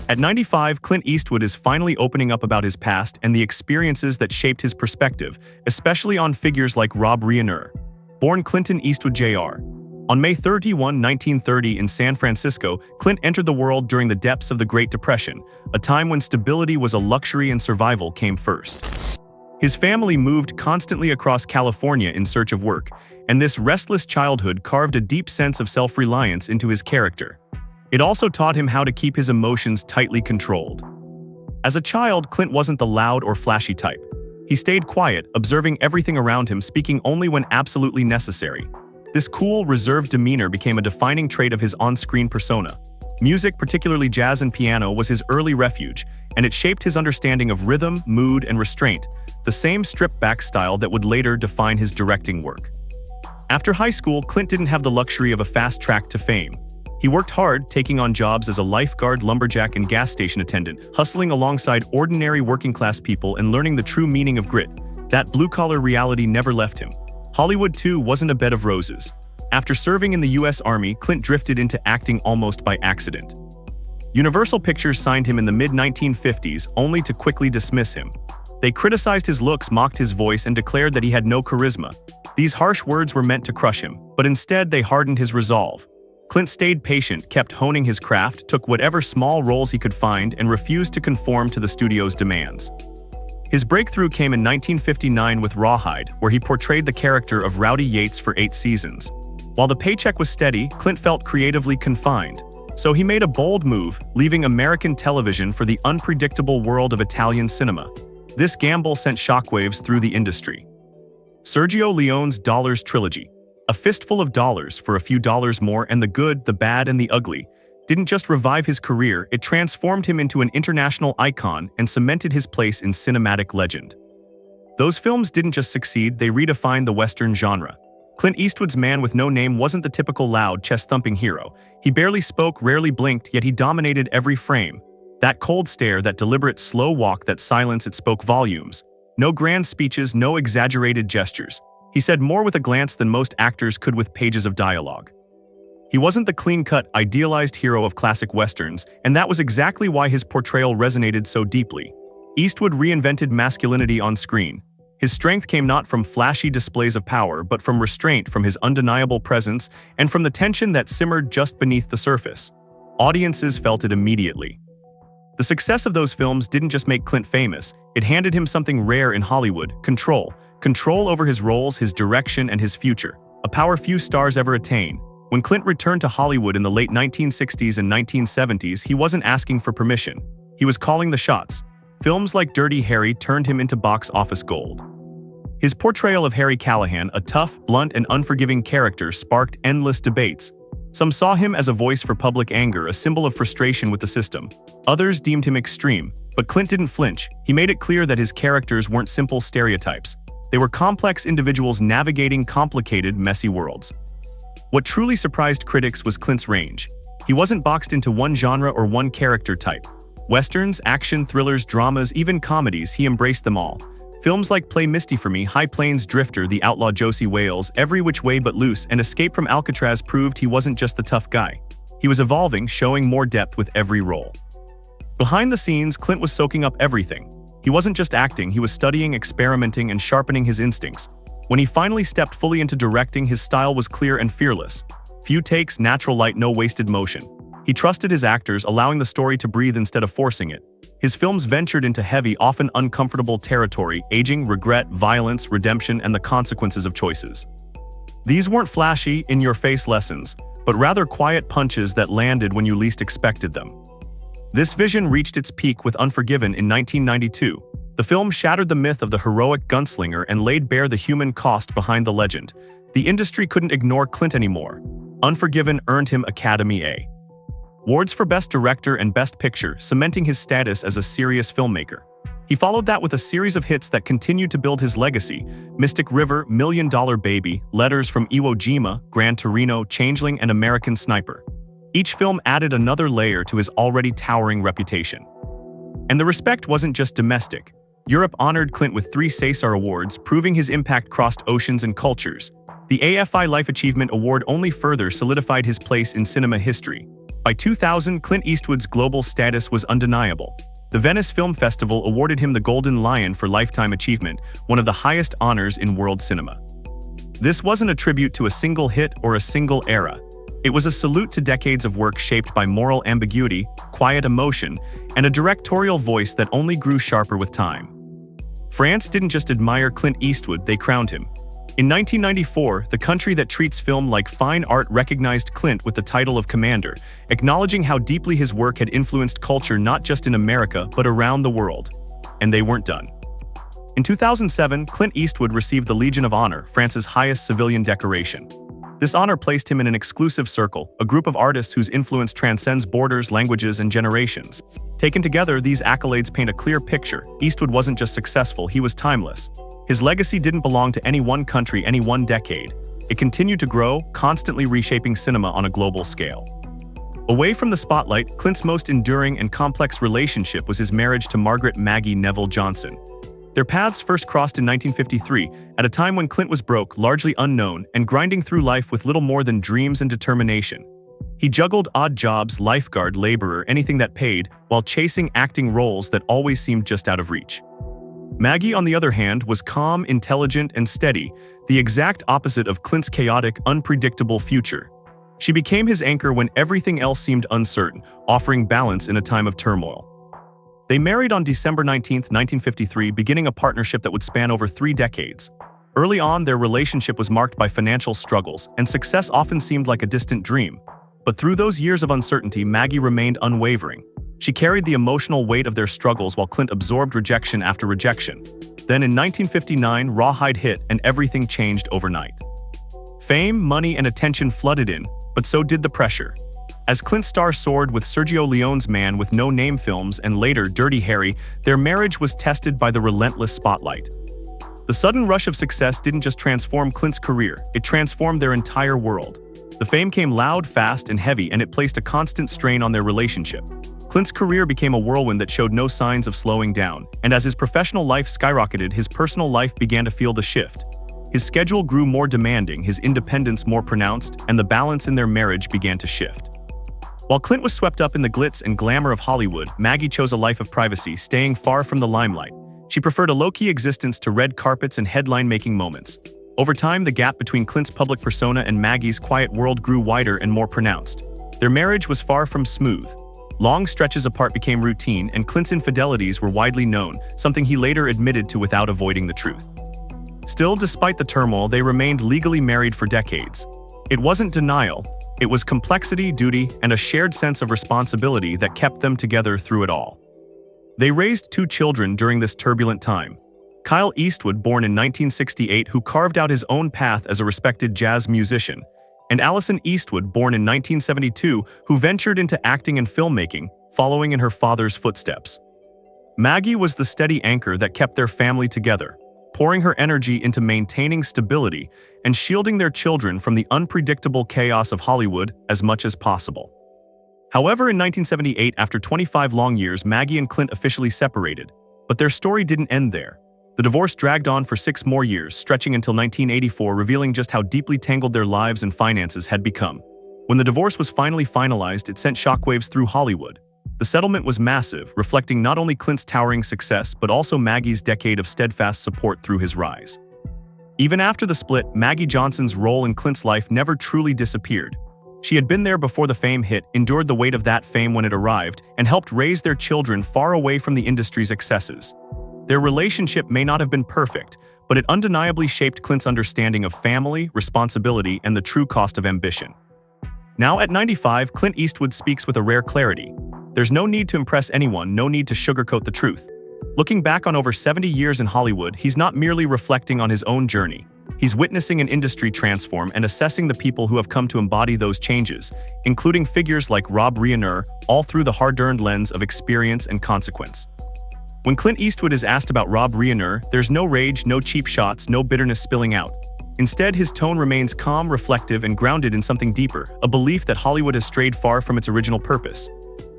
At 95, Clint Eastwood is finally opening up about his past and the experiences that shaped his perspective, especially on figures like Rob Reiner. Born Clinton Eastwood Jr. On May 31, 1930 in San Francisco, Clint entered the world during the depths of the Great Depression, a time when stability was a luxury and survival came first. His family moved constantly across California in search of work, and this restless childhood carved a deep sense of self-reliance into his character. It also taught him how to keep his emotions tightly controlled. As a child, Clint wasn't the loud or flashy type. He stayed quiet, observing everything around him, speaking only when absolutely necessary. This cool, reserved demeanor became a defining trait of his on-screen persona. Music, particularly jazz and piano, was his early refuge, and it shaped his understanding of rhythm, mood, and restraint, the same stripped-back style that would later define his directing work. After high school, Clint didn't have the luxury of a fast track to fame. He worked hard, taking on jobs as a lifeguard, lumberjack, and gas station attendant, hustling alongside ordinary working-class people and learning the true meaning of grit. That blue-collar reality never left him. Hollywood, too, wasn't a bed of roses. After serving in the U.S. Army, Clint drifted into acting almost by accident. Universal Pictures signed him in the mid-1950s, only to quickly dismiss him. They criticized his looks, mocked his voice, and declared that he had no charisma. These harsh words were meant to crush him, but instead they hardened his resolve. Clint stayed patient, kept honing his craft, took whatever small roles he could find, and refused to conform to the studio's demands. His breakthrough came in 1959 with Rawhide, where he portrayed the character of Rowdy Yates for 8 seasons. While the paycheck was steady, Clint felt creatively confined. So he made a bold move, leaving American television for the unpredictable world of Italian cinema. This gamble sent shockwaves through the industry. Sergio Leone's Dollars trilogy, A Fistful of Dollars for a Few Dollars More, and The Good, the Bad, and the Ugly, didn't just revive his career, it transformed him into an international icon and cemented his place in cinematic legend. Those films didn't just succeed, they redefined the Western genre. Clint Eastwood's Man with No Name wasn't the typical loud, chest-thumping hero. He barely spoke, rarely blinked, yet he dominated every frame. That cold stare, that deliberate slow walk, that silence, it spoke volumes. No grand speeches, no exaggerated gestures. He said more with a glance than most actors could with pages of dialogue. He wasn't the clean-cut, idealized hero of classic westerns, and that was exactly why his portrayal resonated so deeply. Eastwood reinvented masculinity on screen. His strength came not from flashy displays of power, but from restraint, from his undeniable presence, and from the tension that simmered just beneath the surface. Audiences felt it immediately. The success of those films didn't just make Clint famous, it handed him something rare in Hollywood: control. Control over his roles, his direction, and his future. A power few stars ever attain. When Clint returned to Hollywood in the late 1960s and 1970s, he wasn't asking for permission. He was calling the shots. Films like Dirty Harry turned him into box office gold. His portrayal of Harry Callahan, a tough, blunt, and unforgiving character, sparked endless debates. Some saw him as a voice for public anger, a symbol of frustration with the system. Others deemed him extreme, but Clint didn't flinch. He made it clear that his characters weren't simple stereotypes. They were complex individuals navigating complicated, messy worlds. What truly surprised critics was Clint's range. He wasn't boxed into one genre or one character type. Westerns, action, thrillers, dramas, even comedies, he embraced them all. Films like Play Misty for Me, High Plains Drifter, The Outlaw Josie Wales, Every Which Way But Loose, and Escape from Alcatraz proved he wasn't just the tough guy. He was evolving, showing more depth with every role. Behind the scenes, Clint was soaking up everything. He wasn't just acting, he was studying, experimenting, and sharpening his instincts. When he finally stepped fully into directing, his style was clear and fearless. Few takes, natural light, no wasted motion. He trusted his actors, allowing the story to breathe instead of forcing it. His films ventured into heavy, often uncomfortable territory: aging, regret, violence, redemption, and the consequences of choices. These weren't flashy, in-your-face lessons, but rather quiet punches that landed when you least expected them. This vision reached its peak with Unforgiven in 1992. The film shattered the myth of the heroic gunslinger and laid bare the human cost behind the legend. The industry couldn't ignore Clint anymore. Unforgiven earned him Academy Awards for Best Director and Best Picture, cementing his status as a serious filmmaker. He followed that with a series of hits that continued to build his legacy: Mystic River, $1 Million Baby, Letters from Iwo Jima, Gran Torino, Changeling, and American Sniper. Each film added another layer to his already towering reputation. And the respect wasn't just domestic. Europe honored Clint with 3 César Awards, proving his impact crossed oceans and cultures. The AFI Life Achievement Award only further solidified his place in cinema history. By 2000, Clint Eastwood's global status was undeniable. The Venice Film Festival awarded him the Golden Lion for Lifetime Achievement, one of the highest honors in world cinema. This wasn't a tribute to a single hit or a single era. It was a salute to decades of work shaped by moral ambiguity, quiet emotion, and a directorial voice that only grew sharper with time. France didn't just admire Clint Eastwood, they crowned him. In 1994, the country that treats film like fine art recognized Clint with the title of Commander, acknowledging how deeply his work had influenced culture not just in America but around the world. And they weren't done. In 2007, Clint Eastwood received the Legion of Honor, France's highest civilian decoration. This honor placed him in an exclusive circle, a group of artists whose influence transcends borders, languages, and generations. Taken together, these accolades paint a clear picture. Eastwood wasn't just successful, he was timeless. His legacy didn't belong to any one country, any one decade. It continued to grow, constantly reshaping cinema on a global scale. Away from the spotlight, Clint's most enduring and complex relationship was his marriage to Margaret Maggie Neville Johnson. Their paths first crossed in 1953, at a time when Clint was broke, largely unknown, and grinding through life with little more than dreams and determination. He juggled odd jobs, lifeguard, laborer, anything that paid, while chasing acting roles that always seemed just out of reach. Maggie, on the other hand, was calm, intelligent, and steady, the exact opposite of Clint's chaotic, unpredictable future. She became his anchor when everything else seemed uncertain, offering balance in a time of turmoil. They married on December 19, 1953, beginning a partnership that would span over 3 decades. Early on, their relationship was marked by financial struggles, and success often seemed like a distant dream. But through those years of uncertainty, Maggie remained unwavering. She carried the emotional weight of their struggles while Clint absorbed rejection after rejection. Then in 1959, Rawhide hit and everything changed overnight. Fame, money, and attention flooded in, but so did the pressure. As Clint's star soared with Sergio Leone's Man with No Name films and later Dirty Harry, their marriage was tested by the relentless spotlight. The sudden rush of success didn't just transform Clint's career, it transformed their entire world. The fame came loud, fast, and heavy, and it placed a constant strain on their relationship. Clint's career became a whirlwind that showed no signs of slowing down, and as his professional life skyrocketed, his personal life began to feel the shift. His schedule grew more demanding, his independence more pronounced, and the balance in their marriage began to shift. While Clint was swept up in the glitz and glamour of Hollywood, Maggie chose a life of privacy, staying far from the limelight. She preferred a low-key existence to red carpets and headline-making moments. Over time, the gap between Clint's public persona and Maggie's quiet world grew wider and more pronounced. Their marriage was far from smooth. Long stretches apart became routine, and Clint's infidelities were widely known, something he later admitted to without avoiding the truth. Still, despite the turmoil, they remained legally married for decades. It wasn't denial. It was complexity, duty, and a shared sense of responsibility that kept them together through it all. They raised 2 children during this turbulent time. Kyle Eastwood, born in 1968, who carved out his own path as a respected jazz musician, and Allison Eastwood, born in 1972, who ventured into acting and filmmaking, following in her father's footsteps. Maggie was the steady anchor that kept their family together, pouring her energy into maintaining stability and shielding their children from the unpredictable chaos of Hollywood as much as possible. However, in 1978, after 25 long years, Maggie and Clint officially separated. But their story didn't end there. The divorce dragged on for 6 more years, stretching until 1984, revealing just how deeply tangled their lives and finances had become. When the divorce was finally finalized, it sent shockwaves through Hollywood. The settlement was massive, reflecting not only Clint's towering success but also Maggie's decade of steadfast support through his rise. Even after the split, Maggie Johnson's role in Clint's life never truly disappeared. She had been there before the fame hit, endured the weight of that fame when it arrived, and helped raise their children far away from the industry's excesses. Their relationship may not have been perfect, but it undeniably shaped Clint's understanding of family, responsibility, and the true cost of ambition. Now at 95, Clint Eastwood speaks with a rare clarity. There's no need to impress anyone, no need to sugarcoat the truth. Looking back on over 70 years in Hollywood, he's not merely reflecting on his own journey. He's witnessing an industry transform and assessing the people who have come to embody those changes, including figures like Rob Reiner, all through the hard-earned lens of experience and consequence. When Clint Eastwood is asked about Rob Reiner, there's no rage, no cheap shots, no bitterness spilling out. Instead, his tone remains calm, reflective, and grounded in something deeper, a belief that Hollywood has strayed far from its original purpose.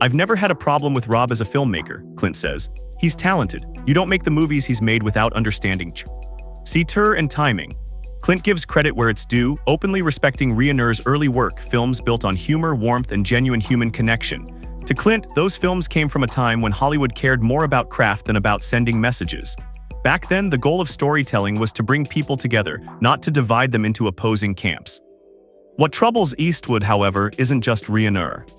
"I've never had a problem with Rob as a filmmaker," Clint says. "He's talented. You don't make the movies he's made without understanding. Citeur and timing." Clint gives credit where it's due, openly respecting Reiner's early work, films built on humor, warmth, and genuine human connection. To Clint, those films came from a time when Hollywood cared more about craft than about sending messages. Back then, the goal of storytelling was to bring people together, not to divide them into opposing camps. What troubles Eastwood, however, isn't just Reiner.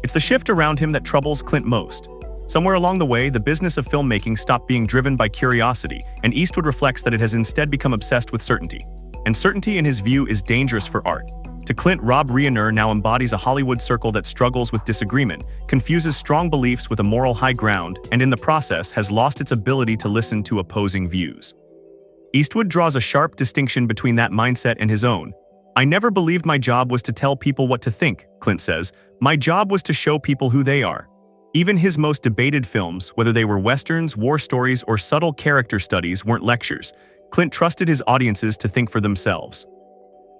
It's the shift around him that troubles Clint most. Somewhere along the way, the business of filmmaking stopped being driven by curiosity, and Eastwood reflects that it has instead become obsessed with certainty. And certainty, in his view, is dangerous for art. To Clint, Rob Reiner now embodies a Hollywood circle that struggles with disagreement, confuses strong beliefs with a moral high ground, and in the process has lost its ability to listen to opposing views. Eastwood draws a sharp distinction between that mindset and his own. "I never believed my job was to tell people what to think," Clint says. "My job was to show people who they are." Even his most debated films, whether they were westerns, war stories, or subtle character studies, weren't lectures. Clint trusted his audiences to think for themselves.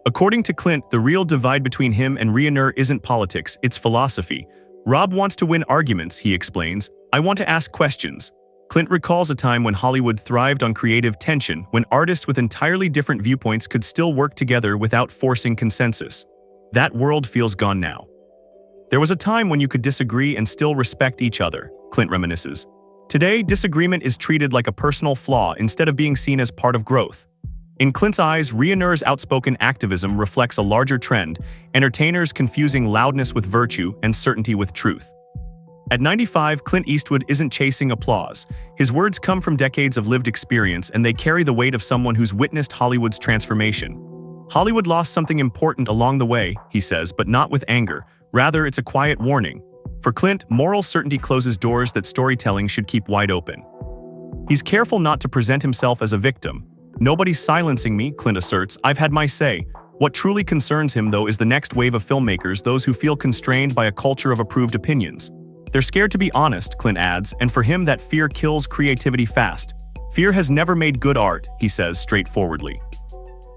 According to Clint, the real divide between him and Reiner isn't politics, it's philosophy. "Rob wants to win arguments," he explains. "I want to ask questions." Clint recalls a time when Hollywood thrived on creative tension, when artists with entirely different viewpoints could still work together without forcing consensus. That world feels gone now. "There was a time when you could disagree and still respect each other," Clint reminisces. "Today, disagreement is treated like a personal flaw instead of being seen as part of growth." In Clint's eyes, Reiner's outspoken activism reflects a larger trend, entertainers confusing loudness with virtue and certainty with truth. At 95, Clint Eastwood isn't chasing applause. His words come from decades of lived experience, and they carry the weight of someone who's witnessed Hollywood's transformation. "Hollywood lost something important along the way," he says, "but not with anger. Rather, it's a quiet warning." For Clint, moral certainty closes doors that storytelling should keep wide open. He's careful not to present himself as a victim. "Nobody's silencing me," Clint asserts. "I've had my say." What truly concerns him, though, is the next wave of filmmakers, those who feel constrained by a culture of approved opinions. "They're scared to be honest," Clint adds, and for him that fear kills creativity fast. "Fear has never made good art," he says straightforwardly.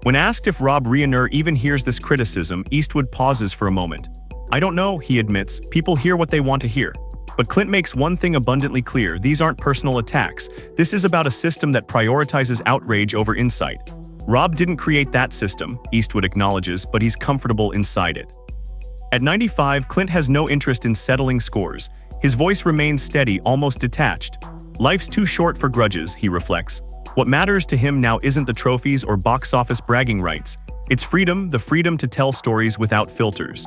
When asked if Rob Reiner even hears this criticism, Eastwood pauses for a moment. "I don't know," he admits. "People hear what they want to hear." But Clint makes one thing abundantly clear: these aren't personal attacks. This is about a system that prioritizes outrage over insight. Rob didn't create that system, Eastwood acknowledges, but he's comfortable inside it. At 95, Clint has no interest in settling scores. His voice remains steady, almost detached. "Life's too short for grudges," he reflects. What matters to him now isn't the trophies or box office bragging rights. It's freedom, the freedom to tell stories without filters.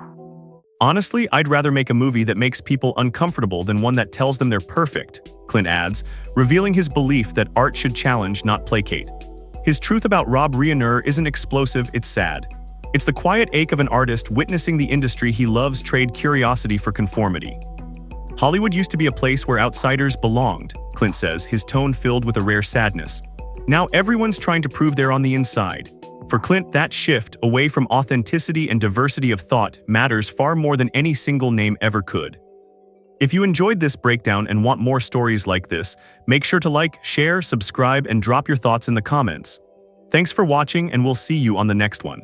"Honestly, I'd rather make a movie that makes people uncomfortable than one that tells them they're perfect," Clint adds, revealing his belief that art should challenge, not placate. His truth about Rob Reiner isn't explosive, it's sad. It's the quiet ache of an artist witnessing the industry he loves trade curiosity for conformity. "Hollywood used to be a place where outsiders belonged," Clint says, his tone filled with a rare sadness. "Now everyone's trying to prove they're on the inside." For Clint, that shift away from authenticity and diversity of thought matters far more than any single name ever could. If you enjoyed this breakdown and want more stories like this, make sure to like, share, subscribe, and drop your thoughts in the comments. Thanks for watching, and we'll see you on the next one.